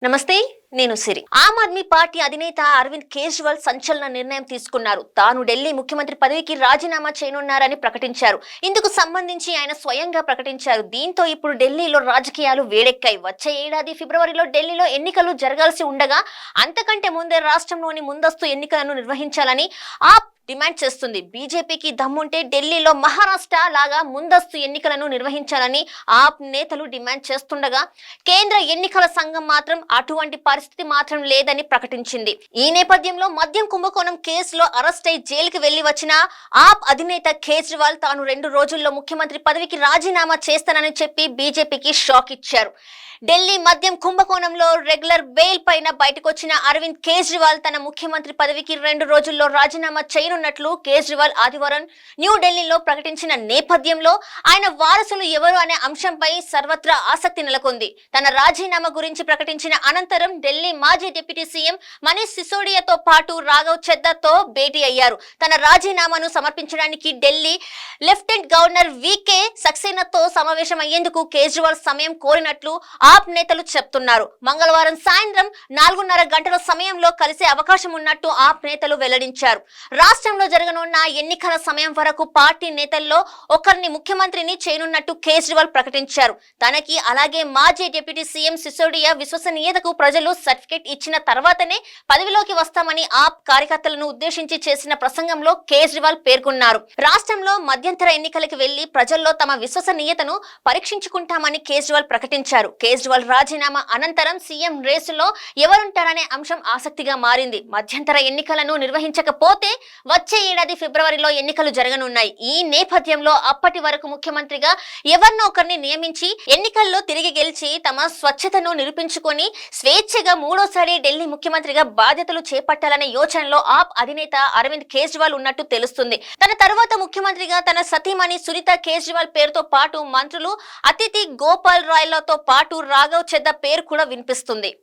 నమస్తే. నేను సిరి. ఆమ్ ఆద్మీ పార్టీ అధినేత అరవింద్ కేజ్రీవాల్ సంచలన నిర్ణయం తీసుకున్నారు. తాను ఢిల్లీ ముఖ్యమంత్రి పదవికి రాజీనామా చేయనున్నారని ప్రకటించారు. ఇందుకు సంబంధించి ఆయన స్వయంగా ప్రకటించారు. దీంతో ఇప్పుడు ఢిల్లీలో రాజకీయాలు వేడెక్కాయి. వచ్చే ఏడాది ఫిబ్రవరిలో ఢిల్లీలో ఎన్నికలు జరగాల్సి ఉండగా అంతకంటే ముందే రాష్ట్రంలోని ముందస్తు ఎన్నికలను నిర్వహించాలని ఆప్ డిమాండ్ చేస్తుంది. బీజేపీకి దమ్ముంటే ఢిల్లీలో మహారాష్ట్ర లాగా ముందస్తు ఎన్నికలను నిర్వహించాలని ఆప్ నేతలు డిమాండ్ చేస్తుండగా కేంద్ర ఎన్నికల సంఘం మాత్రం అటువంటి పరిస్థితి మాత్రం లేదని ప్రకటించింది. ఈ నేపథ్యంలో మద్యం కుంభకోణం కేసులో అరెస్ట్ అయి జైలుకి వెళ్లి వచ్చిన ఆప్ అధినేత కేజ్రీవాల్ తాను 2 రోజుల్లో ముఖ్యమంత్రి పదవికి రాజీనామా చేస్తానని చెప్పి బీజేపీకి షాక్ ఇచ్చారు. ఢిల్లీ మద్యం కుంభకోణంలో రెగ్యులర్ బెయిల్ పైన బయటకొచ్చిన అరవింద్ కేజ్రీవాల్ తన ముఖ్యమంత్రి పదవికి 2 రోజుల్లో రాజీనామా చేయనున్నట్లు కేజ్రీవాల్ ఆదివారం న్యూఢిల్లీలో ప్రకటించిన నేపథ్యంలో ఆయన వారసులు ఎవరు అనే అంశంపై సర్వత్రా ఆసక్తి నెలకొంది. తన రాజీనామా గురించి ప్రకటించిన అనంతరం ఢిల్లీ మాజీ డిప్యూటీ సీఎం మనీష్ సిసోడియాతో పాటు రాఘవ్ చెద్దాతో భేటీ అయ్యారు. తన రాజీనామాను సమర్పించడానికి ఢిల్లీ లెఫ్టినెంట్ గవర్నర్ వికే సక్సేనాతో సమావేశమయ్యేందుకు కేజ్రీవాల్ సమయం కోరినట్లు ఆప్ నేతలు చెప్తున్నారు. మంగళవారం సాయంత్రం 4:30 గంటల సమయంలో కలిసే అవకాశం ఉన్నట్టు ఆప్ నేతలు వెల్లడించారు. రాష్ట్రంలో జరగనున్న ఎన్నికల సమయం వరకు పార్టీ నేతల్లో ఒకరిని ముఖ్యమంత్రిని చేయనున్నట్టు కేజ్రీవాల్ ప్రకటించారు. తనకి అలాగే మాజీ డిప్యూటీ సీఎం సిసోడియా విశ్వసనీయతకు ప్రజలు సర్టిఫికెట్ ఇచ్చిన తర్వాతనే పదవిలోకి వస్తామని ఆప్ కార్యకర్తలను ఉద్దేశించి చేసిన ప్రసంగంలో కేజ్రీవాల్ పేర్కొన్నారు. రాష్ట్రంలో మధ్యంతర ఎన్నికలకు వెళ్లి ప్రజల్లో తమ విశ్వసనీయతను పరీక్షించుకుంటామని కేజ్రీవాల్ ప్రకటించారు. కేజ్రీవాల్ రాజీనామా అనంతరం సీఎం రేసులో ఎవరుంటారనే అంశం ఆసక్తిగా మారింది. మధ్యంతర ఎన్నికలను నిర్వహించకపోతే వచ్చే ఏడాది ఫిబ్రవరిలో ఎన్నికలు జరగనున్నాయి. ఈ నేపథ్యంలో అప్పటి వరకు ముఖ్యమంత్రిగా ఎవరినో ఒకరిని నియమించి ఎన్నికల్లో తిరిగి గెలిచి తమ స్వచ్ఛతను నిరూపించుకొని స్వేచ్ఛగా మూడోసారి ఢిల్లీ ముఖ్యమంత్రిగా బాధ్యతలు చేపట్టాలనే యోచనలో ఆప్ అధినేత అరవింద్ కేజ్రీవాల్ ఉన్నట్టు తెలుస్తుంది. తన తర్వాత ముఖ్యమంత్రిగా తన సతీమణి సునీత కేజ్రీవాల్ పేరుతో పాటు మంత్రులు అతిథి గోపాల్ రాయ్లతో పాటు రాఘవ్ చెద్దా పేరు కూడా వినిపిస్తుంది.